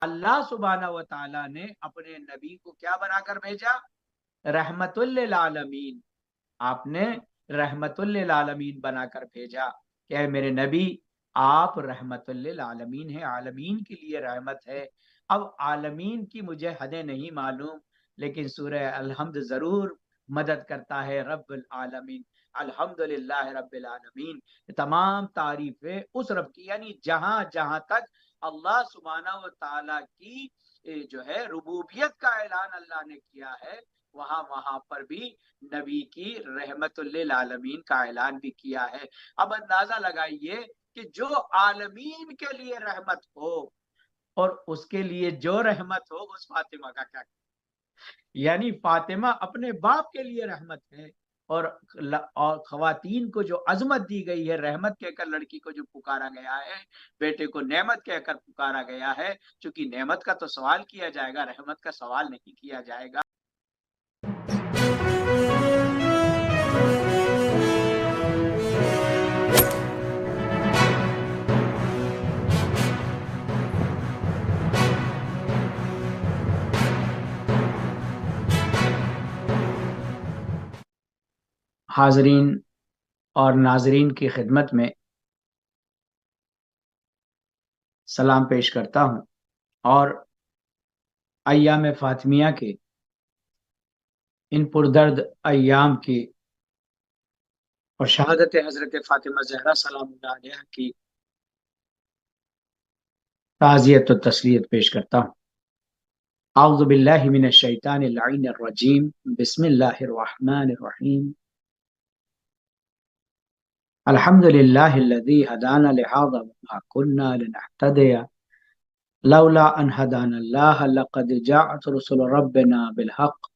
اللہ سبحانہ و تعالیٰ نے اپنے نبی کو کیا بنا کر بھیجا؟ رحمت للعالمین. آپ نے رحمت للعالمین بنا کر بھیجا کہ اے میرے نبی آپ رحمت للعالمین ہیں، عالمین کے لیے رحمت ہے. اب عالمین کی مجھے حدیں نہیں معلوم، لیکن سورہ الحمد ضرور مدد کرتا ہے. رب العالمین، الحمد للہ رب العالمین، تمام تعریفیں اس رب کی، یعنی جہاں جہاں تک اللہ سبحانہ و تعالیٰ کی جو ہے ربوبیت کا اعلان اللہ نے کیا ہے، وہاں وہاں پر بھی نبی کی رحمت للعالمین کا اعلان بھی کیا ہے. اب اندازہ لگائیے کہ جو عالمین کے لیے رحمت ہو اور اس کے لیے جو رحمت ہو، اس فاطمہ کا کیا؟ یعنی فاطمہ اپنے باپ کے لیے رحمت ہے، اور خواتین کو جو عظمت دی گئی ہے، رحمت کہہ کر لڑکی کو جو پکارا گیا ہے، بیٹے کو نعمت کہہ کر پکارا گیا ہے. چونکہ نعمت کا تو سوال کیا جائے گا، رحمت کا سوال نہیں کیا جائے گا. حاضرین اور ناظرین کی خدمت میں سلام پیش کرتا ہوں، اور ایام فاطمیہ کے ان پردرد ایام کی اور شہادت حضرت فاطمہ زہرا سلام اللہ علیہا کی تعزیت و تسلیت پیش کرتا ہوں. اعوذ باللہ من الشیطان اللعین الرجیم، بسم اللہ الرحمن الرحیم. الحمد للہ الذی ہدانا لہذا وما کنا لنہتدی لولا ان ہدانا اللہ لقد جاءت رسل ربنا بالحق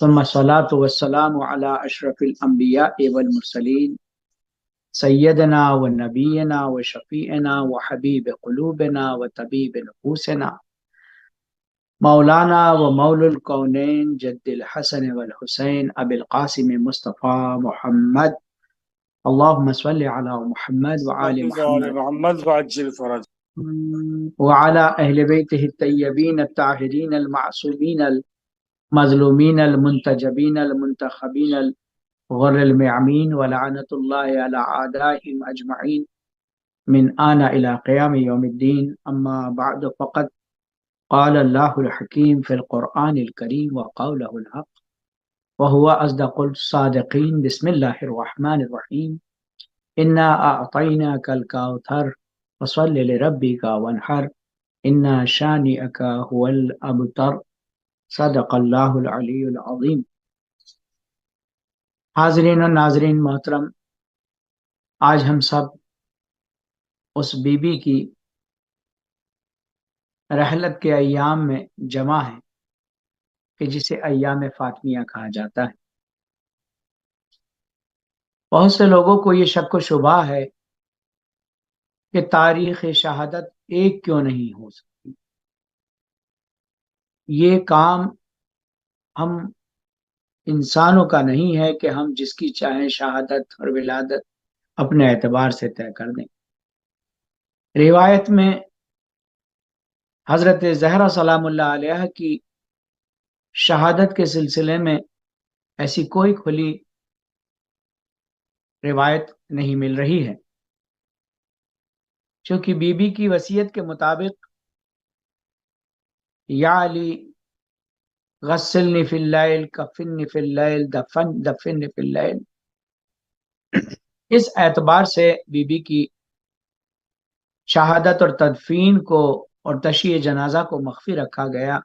ثم الصلاة والسلام على اشرف الانبیاء والمرسلین سیدنا و نبینا و شفیعنا و حبیب قلوبنا و طبیب نفوسنا مولانا و مولا الکونین جد الحسن والحسین ابی القاسم مصطفی محمد. اللهم صل على محمد وآل محمد وعجل فرج وعلى أهل بيته الطيبين الطاهرين المعصومين المظلومين المنتجبين المنتخبين الغر الميامين ولعنة الله على أعدائهم أجمعين من آن إلى قيام يوم الدين. أما بعد، فقد قال الله الحكيم في القرآن الكريم وقوله الحق وهو أصدق الصادقين. بسم الله الرحمن الرحيم. إنا أعطيناك الكوثر فصل لربك وانحر إن شانئك هو الأبتر. صدق اللہ العلی العظیم. حاضرین و ناظرین محترم، آج ہم سب اس بی بی کی رحلت کے ایام میں جمع ہیں کہ جسے ایام فاطمیہ کہا جاتا ہے. بہت سے لوگوں کو یہ شک و شبہ ہے کہ تاریخ شہادت ایک کیوں نہیں ہو سکتی. یہ کام ہم انسانوں کا نہیں ہے کہ ہم جس کی چاہیں شہادت اور ولادت اپنے اعتبار سے طے کر دیں. روایت میں حضرت زہرا سلام اللہ علیہ کی شہادت کے سلسلے میں ایسی کوئی کھلی روایت نہیں مل رہی ہے، چونکہ بی بی کی وصیت کے مطابق یا علی غسلنی فی اللیل کفنی فی اللیل دفنی فی اللیل، اس اعتبار سے بی بی کی شہادت اور تدفین کو اور تشییع جنازہ کو مخفی رکھا گیا.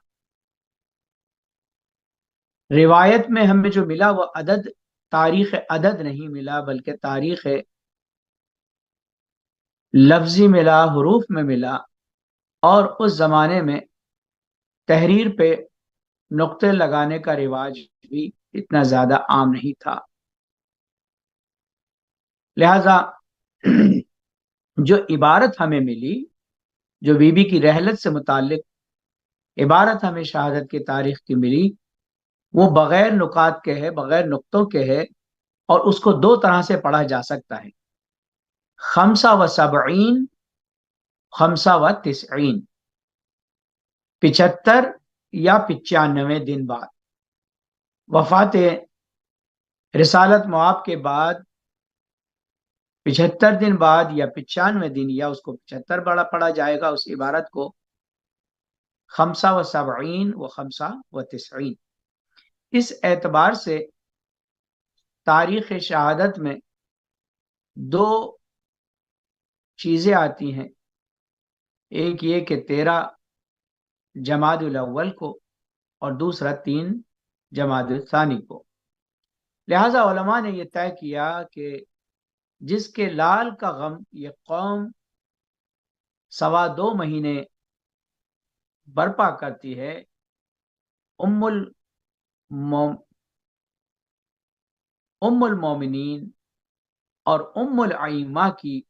روایت میں ہمیں جو ملا وہ عدد، تاریخ عدد نہیں ملا، بلکہ تاریخ لفظی ملا، حروف میں ملا. اور اس زمانے میں تحریر پہ نقطے لگانے کا رواج بھی اتنا زیادہ عام نہیں تھا، لہذا جو عبارت ہمیں ملی، جو بی بی کی رحلت سے متعلق عبارت ہمیں شہادت کی تاریخ کی ملی، وہ بغیر نکات کے ہے، بغیر نقطوں کے ہے، اور اس کو دو طرح سے پڑھا جا سکتا ہے: 75 75 و 90. 75 یا 95 دن بعد وفات رسالت مواب کے بعد 75 دن بعد یا 95 دن، یا اس کو 75 بڑا پڑا جائے گا اس عبارت کو، 75 و 95، اس اعتبار سے تاریخ شہادت میں دو چیزیں آتی ہیں، ایک یہ کہ 13 جمادی الاول کو اور دوسرا 3 جمادی الثانی کو۔ لہذا علماء نے یہ طے کیا کہ جس کے لال کا غم یہ قوم 2.25 مہینے برپا کرتی ہے، ام المومنین اور ام الائمہ کی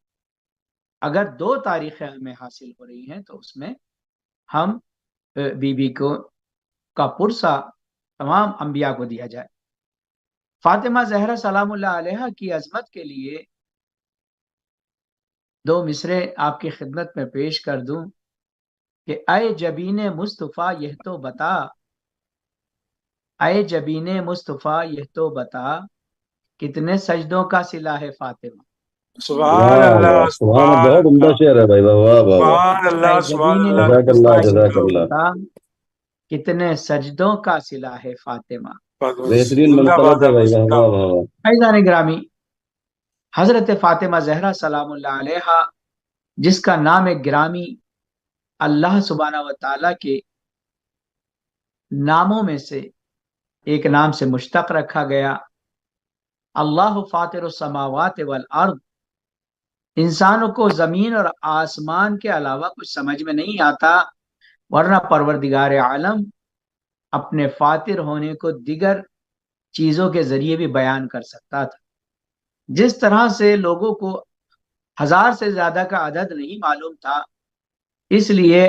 اگر 2 تاریخیں ہمیں حاصل ہو رہی ہیں تو اس میں ہم بی بی کو کا پرسہ تمام انبیاء کو دیا جائے۔ فاطمہ زہرا سلام اللہ علیہا کی عظمت کے لیے 2 مصرے آپ کی خدمت میں پیش کر دوں کہ اے جبین مصطفیٰ یہ تو بتا، اے جبین مصطفیٰ یہ تو بتا، کتنے سجدوں کا صلہ ہے فاطمہ۔ سبحان اللہ، سبحان سبحان بہت عمدہ اللہ، شعر ہے بھائی، واہ واہ واہ واہ، سبحان اللہ، اے سبحان جبین اللہ، جزاک اللہ مصطفیٰ یہ جزاک تو اللہ۔ بتا، کتنے سجدوں کا صلہ ہے فاطمہ۔ بہترین زندہ باد منقلب ہے بھائی، واہ زندہ واہ باد۔ واہ واہ۔ فیضان گرامی، حضرت فاطمہ زہرا سلام اللہ علیہا جس کا نام گرامی اللہ سبحانہ و تعالیٰ کے ناموں میں سے ایک نام سے مشتق رکھا گیا، اللہ فاطر السماوات والارض، انسانوں کو زمین اور آسمان کے علاوہ کچھ سمجھ میں نہیں آتا، ورنہ پروردگار عالم اپنے فاطر ہونے کو دیگر چیزوں کے ذریعے بھی بیان کر سکتا تھا۔ جس طرح سے لوگوں کو 1000 سے زیادہ کا عدد نہیں معلوم تھا، اس لیے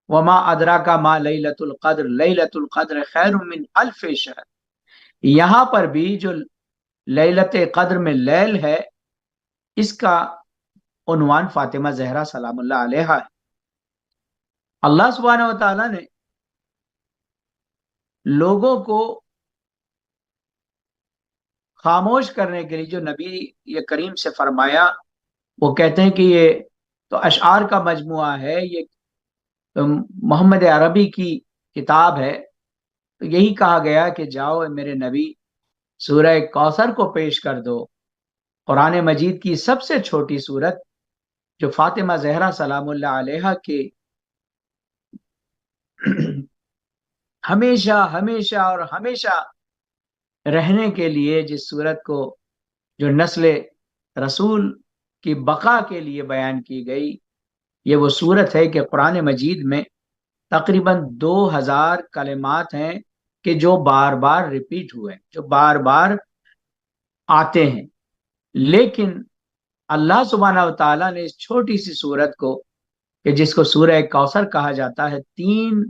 وما ادراک ما لیلۃ القدر، لیلۃ القدر خیر من الف شہر، یہاں پر بھی جو لیلت قدر میں لیل ہے اس کا عنوان فاطمہ زہرا سلام اللہ علیہا ہے۔ اللہ سبحانہ و تعالیٰ نے لوگوں کو خاموش کرنے کے لیے جو نبی یہ کریم سے فرمایا، وہ کہتے ہیں کہ یہ تو اشعار کا مجموعہ ہے، یہ محمد عربی کی کتاب ہے، تو یہی کہا گیا کہ جاؤ میرے نبی سورہ کوثر کو پیش کر دو، قرآن مجید کی سب سے چھوٹی سورت جو فاطمہ زہرا سلام اللہ علیہا کے ہمیشہ ہمیشہ اور ہمیشہ رہنے کے لیے، جس سورت کو جو نسل رسول کی بقا کے لیے بیان کی گئی، یہ وہ سورت ہے کہ قرآن مجید میں تقریباً 2000 کلمات ہیں کہ جو بار بار ریپیٹ ہوئے، جو بار بار آتے ہیں، لیکن اللہ سبحانہ و تعالیٰ نے اس چھوٹی سی سورت کو کہ جس کو سورہ کوثر کہا جاتا ہے، 3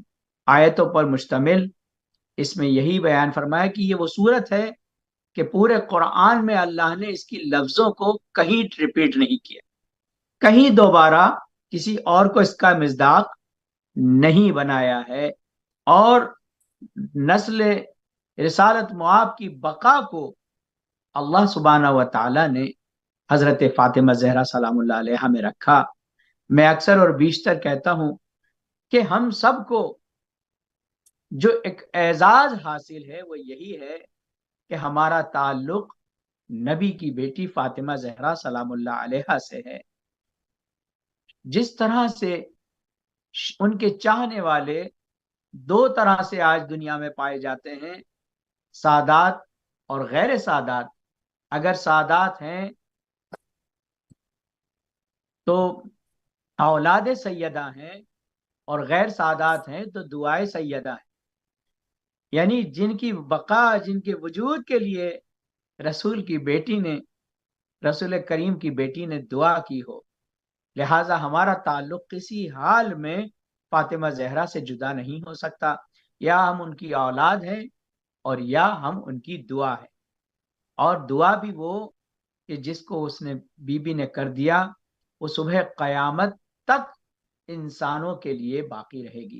آیتوں پر مشتمل، اس میں یہی بیان فرمایا کہ یہ وہ سورت ہے کہ پورے قرآن میں اللہ نے اس کی لفظوں کو کہیں ریپیٹ نہیں کیا، کہیں دوبارہ کسی اور کو اس کا مصداق نہیں بنایا ہے، اور نسل رسالت مواب کی بقا کو اللہ سبحانہ و تعالیٰ نے حضرت فاطمہ زہرا سلام اللہ علیہا میں رکھا۔ میں اکثر اور بیشتر کہتا ہوں کہ ہم سب کو جو ایک اعزاز حاصل ہے وہ یہی ہے کہ ہمارا تعلق نبی کی بیٹی فاطمہ زہرا سلام اللہ علیہا سے ہے۔ جس طرح سے ان کے چاہنے والے 2 طرح سے آج دنیا میں پائے جاتے ہیں، سادات اور غیر سادات۔ اگر سادات ہیں تو اولاد سیدہ ہیں، اور غیر سادات ہیں تو دعائے سیدہ ہیں، یعنی جن کی بقا، جن کے وجود کے لیے رسول کی بیٹی نے، رسول کریم کی بیٹی نے دعا کی ہو، لہٰذا ہمارا تعلق کسی حال میں فاطمہ زہرا سے جدا نہیں ہو سکتا، یا ہم ان کی اولاد ہیں اور یا ہم ان کی دعا ہے، اور دعا بھی وہ کہ جس کو اس نے بی بی نے کر دیا وہ صبح قیامت تک انسانوں کے لیے باقی رہے گی۔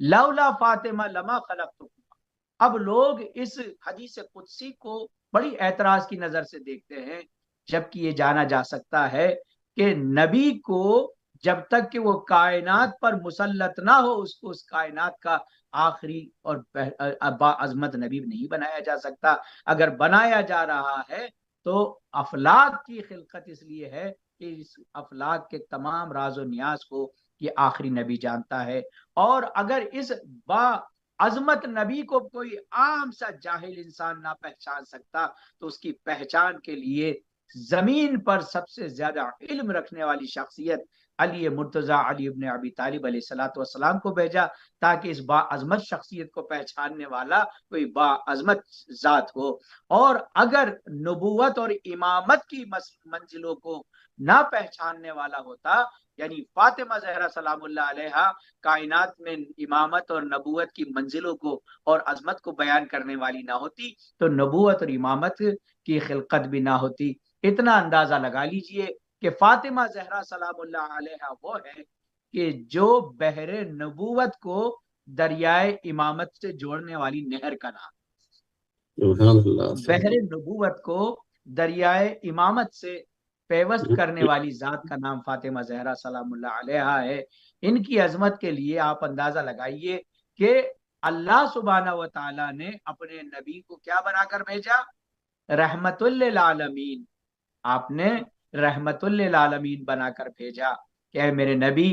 لولا فاطمہ لما خلقتکما۔ اب لوگ اس حدیث قدسی کو بڑی اعتراض کی نظر سے دیکھتے ہیں، جبکہ یہ جانا جا سکتا ہے کہ نبی کو جب تک کہ وہ کائنات پر مسلط نہ ہو، اس کو اس کائنات کا آخری اور باعظمت نبی نہیں بنایا جا سکتا۔ اگر بنایا جا رہا ہے تو افلاک کی خلقت اس لیے ہے کہ اس افلاک کے تمام راز و نیاز کو یہ آخری نبی جانتا ہے۔ اور اگر اس با عظمت نبی کو کوئی عام سا جاہل انسان نہ پہچان سکتا، تو اس کی پہچان کے لیے زمین پر سب سے زیادہ علم رکھنے والی شخصیت علی مرتضی علی ابن ابی طالب علیہ الصلوۃ والسلام کو بھیجا، تاکہ اس با عظمت شخصیت کو پہچاننے والا کوئی با عظمت ذات ہو۔ اور اگر نبوت اور امامت کی منزلوں کو نہ پہچاننے والا ہوتا، یعنی فاطمہ زہرا سلام اللہ علیہا کائنات میں امامت اور نبوت کی منزلوں کو اور عظمت کو بیان کرنے والی نہ ہوتی، تو نبوت اور امامت کی خلقت بھی نہ ہوتی۔ اتنا اندازہ لگا لیجئے کہ فاطمہ زہرا سلام اللہ علیہا وہ ہے کہ جو بحر نبوت کو دریائے امامت سے جوڑنے والی نہر کا نام، سبحان اللہ، بحر نبوت کو دریائے امامت سے پیوست کرنے والی ذات کا نام فاطمہ زہرا سلام اللہ علیہا ہے۔ ان کی عظمت کے لیے آپ اندازہ لگائیے کہ اللہ سبحانہ و تعالیٰ نے اپنے نبی کو کیا بنا کر بھیجا؟ رحمت للعالمین۔ آپ نے رحمت للعالمین بنا کر بھیجا کہ اے میرے نبی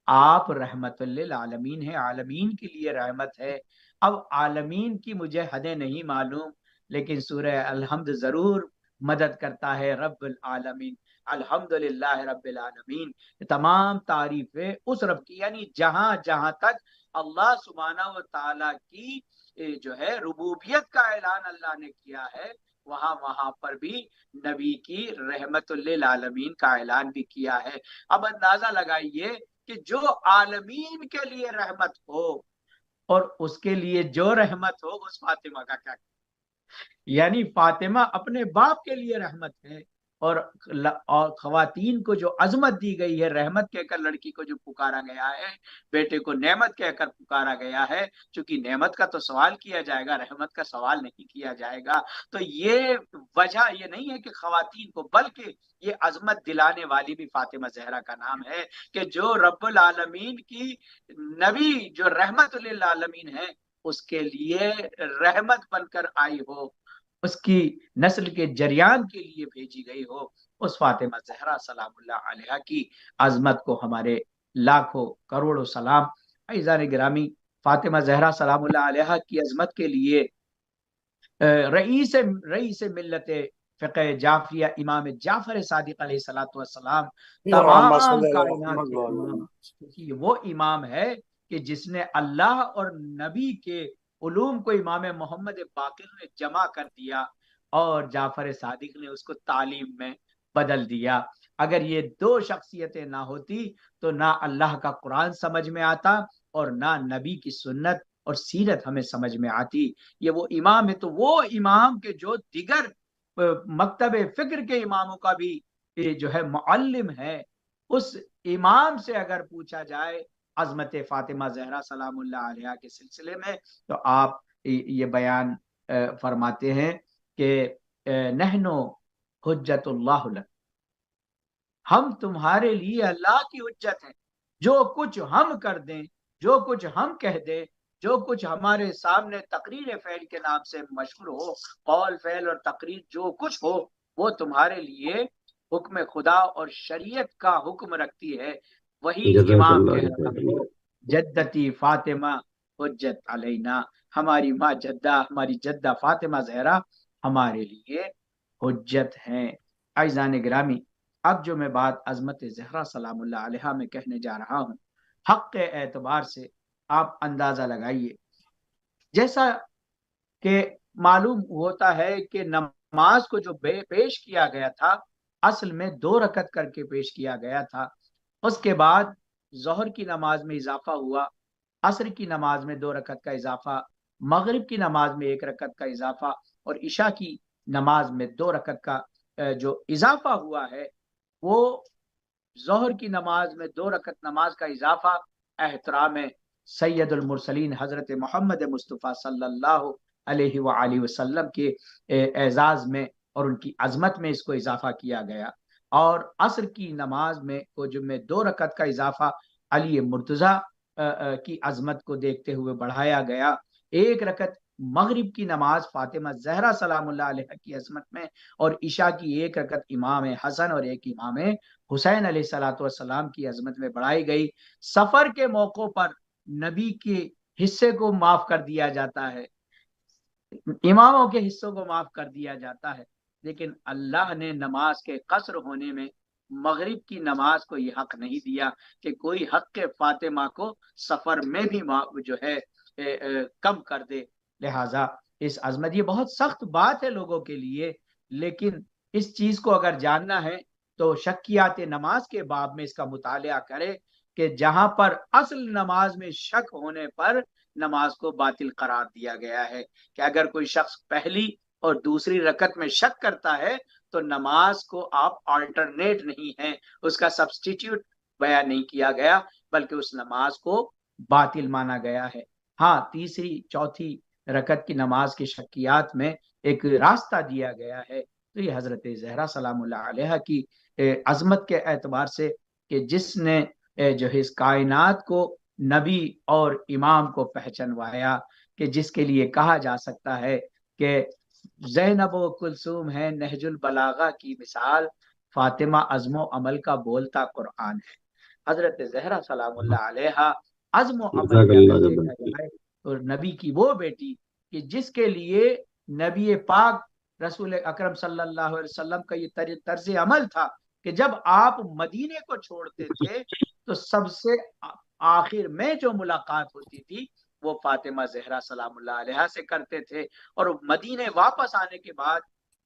آپ رحمت للعالمین ہیں، عالمین کے لیے رحمت ہے۔ اب عالمین کی مجھے حدیں نہیں معلوم، لیکن سورہ الحمد ضرور مدد کرتا ہے۔ رب العالمین، الحمدللہ رب العالمین، تمام تعریفیں اس رب کی، یعنی جہاں جہاں تک اللہ سبحانہ و تعالیٰ کی جو ہے ربوبیت کا اعلان اللہ نے کیا ہے، وہاں وہاں پر بھی نبی کی رحمت للعالمین کا اعلان بھی کیا ہے۔ اب اندازہ لگائیے کہ جو عالمین کے لیے رحمت ہو اور اس کے لیے جو رحمت ہو، اس فاطمہ کا کیا، یعنی فاطمہ اپنے باپ کے لیے رحمت ہے، اور خواتین کو جو عظمت دی گئی ہے، رحمت کہہ کر لڑکی کو جو پکارا گیا ہے، بیٹے کو نعمت کہہ کر پکارا گیا ہے، چونکہ نعمت کا تو سوال کیا جائے گا، رحمت کا سوال نہیں کیا جائے گا۔ تو یہ وجہ یہ نہیں ہے کہ خواتین کو، بلکہ یہ عظمت دلانے والی بھی فاطمہ زہرا کا نام ہے کہ جو رب العالمین کی نبی جو رحمت للعالمین ہے، اس کے لیے رحمت بن کر آئی ہو، اس کی نسل کے جریان کے لیے بھیجی گئی ہو، اس فاطمہ زہرا سلام اللہ علیہا کی عظمت کو ہمارے لاکھوں کروڑوں سلام۔ عزیزان گرامی، فاطمہ زہرا سلام اللہ علیہا کی عظمت کے لیے رئیس ملت فقہ جعفریہ امام جعفر صادق علیہ الصلوۃ والسلام، اللهم صل تمام على کائنات محمد کے وعلى امام، آله. کیونکہ وہ امام ہے کہ جس نے اللہ اور نبی کے علوم کو امام محمد باقر نے جمع کر دیا، اور جعفر صادق نے اس کو تعلیم میں بدل دیا۔ اگر یہ دو شخصیتیں نہ ہوتی تو نہ اللہ کا قرآن سمجھ میں آتا اور نہ نبی کی سنت اور سیرت ہمیں سمجھ میں آتی۔ یہ وہ امام ہے، تو وہ امام کے جو دیگر مکتب فکر کے اماموں کا بھی جو ہے معلم ہے، اس امام سے اگر پوچھا جائے عظمت فاطمہ زہرا سلام اللہ علیہا کے سلسلے میں، تو آپ یہ بیان فرماتے ہیں کہ نحنو حجت اللہ لک، ہم تمہارے لیے اللہ کی حجت ہیں، جو کچھ ہم کر دیں، جو کچھ ہم کہہ دیں، جو کچھ ہمارے سامنے تقریر فعل کے نام سے مشہور ہو، قول فعل اور تقریر جو کچھ ہو، وہ تمہارے لیے حکم خدا اور شریعت کا حکم رکھتی ہے۔ وہی جزاک امام اللہ کہہ رہا خیر. ہے جدتی فاطمہ حجت علینا، ہماری ماں جدہ، ہماری جدہ فاطمہ زہرا ہمارے لیے حجت ہیں۔ عزیزان گرامی، اب جو میں بات عظمت زہرا سلام اللہ علیہا میں کہنے جا رہا ہوں، حق کے اعتبار سے آپ اندازہ لگائیے، جیسا کہ معلوم ہوتا ہے کہ نماز کو جو پیش کیا گیا تھا، اصل میں 2 رکعت کر کے پیش کیا گیا تھا۔ اس کے بعد ظہر کی نماز میں اضافہ ہوا، عصر کی نماز میں 2 رکعت کا اضافہ، مغرب کی نماز میں 1 رکعت کا اضافہ، اور عشاء کی نماز میں 2 رکعت کا جو اضافہ ہوا ہے، وہ ظہر کی نماز میں 2 رکعت نماز کا اضافہ احترام سید المرسلین حضرت محمد مصطفیٰ صلی اللہ علیہ وآلہ وسلم کے اعزاز میں اور ان کی عظمت میں اس کو اضافہ کیا گیا، اور عصر کی نماز میں کو جب میں 2 رکعت کا اضافہ علی مرتضیٰ کی عظمت کو دیکھتے ہوئے بڑھایا گیا، 1 رکعت مغرب کی نماز فاطمہ زہرا سلام اللہ علیہ کی عظمت میں، اور عشاء کی 1 رکعت امام حسن اور 1 امام حسین علیہ الصلوۃ والسلام کی عظمت میں بڑھائی گئی۔ سفر کے موقع پر نبی کے حصے کو معاف کر دیا جاتا ہے، اماموں کے حصوں کو معاف کر دیا جاتا ہے، لیکن اللہ نے نماز کے قصر ہونے میں مغرب کی نماز کو یہ حق نہیں دیا کہ کوئی حق فاطمہ کو سفر میں بھی جو ہے کم کر دے۔ لہٰذا اس عظمت، یہ بہت سخت بات ہے لوگوں کے لیے، لیکن اس چیز کو اگر جاننا ہے تو شکیات نماز کے باب میں اس کا مطالعہ کرے کہ جہاں پر اصل نماز میں شک ہونے پر نماز کو باطل قرار دیا گیا ہے، کہ اگر کوئی شخص پہلی اور دوسری رکعت میں شک کرتا ہے تو نماز کو آپ آلٹرنیٹ نہیں ہے، اس کا سبسٹیٹیوٹ بیان نہیں کیا گیا، بلکہ اس نماز کو باطل مانا گیا ہے۔ ہاں، تیسری چوتھی رکعت کی نماز کی شکیات میں ایک راستہ دیا گیا ہے، تو یہ حضرت زہرا سلام اللہ علیہ کی عظمت کے اعتبار سے کہ جس نے جو ہے اس کائنات کو نبی اور امام کو پہچنوایا، کہ جس کے لیے کہا جا سکتا ہے کہ زینب و کلثوم ہے نہج البلاغہ کی مثال، فاطمہ عزم و عمل کا بولتا قرآن ہے۔ حضرت زہرا سلام اللہ علیہ عزم و عمل جزاک میں اللہ اگر جزاک دیکھا اللہ۔ جائے اور نبی کی وہ بیٹی کہ جس کے لیے نبی پاک رسول اکرم صلی اللہ علیہ وسلم کا یہ طرز عمل تھا کہ جب آپ مدینے کو چھوڑتے تھے تو سب سے آخر میں جو ملاقات ہوتی تھی وہ فاطمہ زہرا سلام اللہ علیہ سے کرتے تھے، اور مدینے واپس آنے کے بعد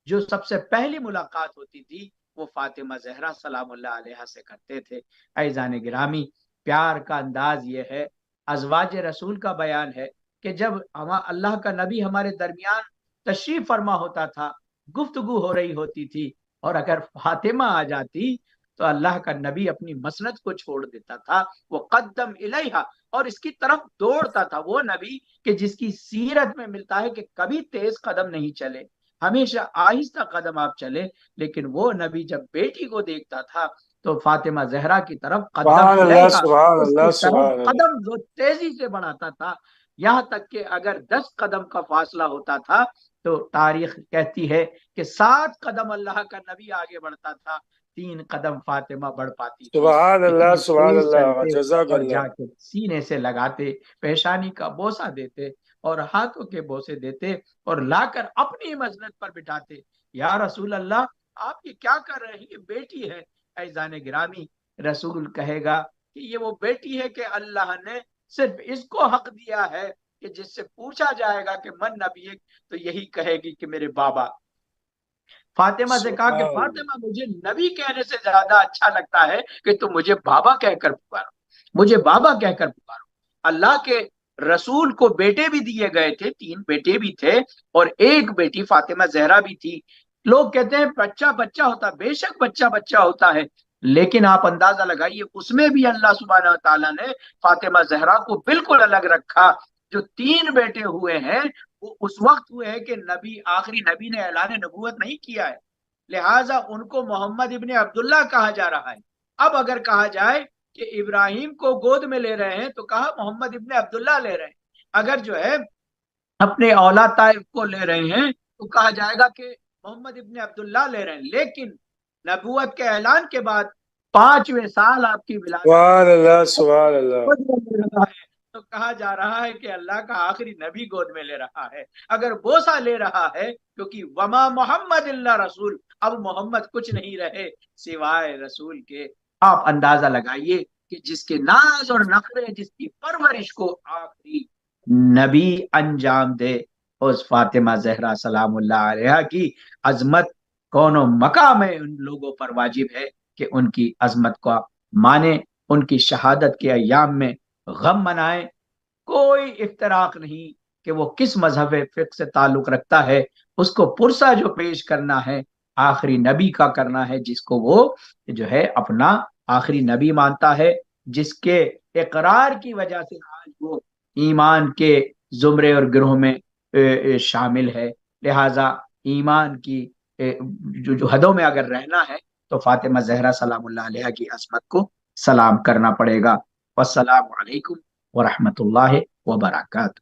جو سب سے پہلی ملاقات ہوتی تھی وہ فاطمہ زہرا سلام اللہ علیہ سے کرتے تھے۔ عزیزان گرامی، پیار کا انداز یہ ہے، ازواج رسول کا بیان ہے کہ جب اللہ کا نبی ہمارے درمیان تشریف فرما ہوتا تھا، گفتگو ہو رہی ہوتی تھی، اور اگر فاطمہ آ جاتی تو اللہ کا نبی اپنی مسند کو چھوڑ دیتا تھا، وہ قدم الیہا، اور اس کی طرف دوڑتا تھا۔ وہ نبی کہ جس کی سیرت میں ملتا ہے کہ کبھی تیز قدم نہیں چلے، ہمیشہ آہستہ قدم آپ چلے، لیکن وہ نبی جب بیٹی کو دیکھتا تھا تو فاطمہ زہرا کی طرف قدم سبحان اللہ الیہا، سبحان اس کی اللہ طرف سبحان اللہ۔ قدم جو تیزی سے بڑھاتا تھا، یہاں تک کہ اگر 10 قدم کا فاصلہ ہوتا تھا تو تاریخ کہتی ہے کہ 7 قدم اللہ کا نبی آگے بڑھتا تھا، 3 قدم فاطمہ بڑھ پاتی تھی۔ سبحان اللہ اتنی سبحان تیز اللہ، چلتے جزاک اور اللہ۔ جا کے سینے سے لگاتے، پیشانی کا بوسہ دیتے اور ہاتھوں کے بوسے دیتے اور لا کر اپنی مسند پر بٹھاتے۔ یا رسول اللہ، آپ یہ کیا کر رہے ہیں؟ یہ بیٹی ہے۔ عزیزان گرامی، رسول کہے گا کہ یہ وہ بیٹی ہے کہ اللہ نے صرف اس کو حق دیا ہے کہ جس سے پوچھا جائے گا کہ من نبی، تو یہی کہے گی کہ میرے بابا۔ فاطمہ سے کہا کہ سبحان اللہ۔ فاطمہ، مجھے نبی کہنے سے زیادہ اچھا لگتا ہے کہ تم مجھے بابا کہہ کر پکارو، مجھے بابا کہہ کر پکارو۔ اللہ کے رسول کو بیٹے بھی دیے گئے تھے، 3 بیٹے بھی تھے اور 1 بیٹی فاطمہ زہرا بھی تھی۔ لوگ کہتے ہیں بچہ بچہ ہوتا، بے شک بچہ بچہ ہوتا ہے، لیکن آپ اندازہ لگائیے اس میں بھی اللہ سبحانہ وتعالیٰ نے فاطمہ زہرا کو بالکل الگ رکھا۔ جو 3 بیٹے ہوئے ہیں وہ اس وقت ہوئے ہیں کہ نبی، آخری نبی نے اعلان نبوت نہیں کیا ہے، لہٰذا ان کو محمد ابن عبداللہ کہا جا رہا ہے۔ اب اگر کہا جائے کہ ابراہیم کو گود میں لے رہے ہیں تو کہا محمد ابن عبداللہ لے رہے ہیں، اگر جو ہے اپنے اولاد طائف کو لے رہے ہیں تو کہا جائے گا کہ محمد ابن عبداللہ لے رہے ہیں۔ لیکن نبوت کے اعلان کے بعد 5ویں سال آپ کی ولادت سبحان اللہ سبحان اللہ۔ تو کہا جا رہا ہے کہ اللہ کا آخری نبی گود میں لے رہا ہے، اگر بوسہ لے رہا ہے، کیونکہ وما محمد اللہ رسول، اب محمد کچھ نہیں رہے سوائے رسول کے۔ آپ اندازہ لگائیے کہ جس کے ناز اور نخرے، جس کی پرورش کو آخری نبی انجام دے، اس فاطمہ زہرا سلام اللہ علیہ کی عظمت کون و مقام ہے ان لوگوں پر واجب ہے کہ ان کی عظمت کو مانے، ان کی شہادت کے ایام میں غم منائیں۔ کوئی افتراق نہیں کہ وہ کس مذہب فقہ سے تعلق رکھتا ہے، اس کو پرسہ جو پیش کرنا ہے آخری نبی کا کرنا ہے، جس کو وہ جو ہے اپنا آخری نبی مانتا ہے۔ جس کے اقرار کی وجہ سے آج وہ ایمان کے زمرے اور گروہ میں شامل ہے. لہذا ایمان کی جو حدوں میں اگر رہنا ہے تو فاطمہ زہرا سلام اللہ علیہ کی عظمت کو سلام کرنا پڑے گا. والسلام علیکم ورحمۃ اللہ وبرکاتہ.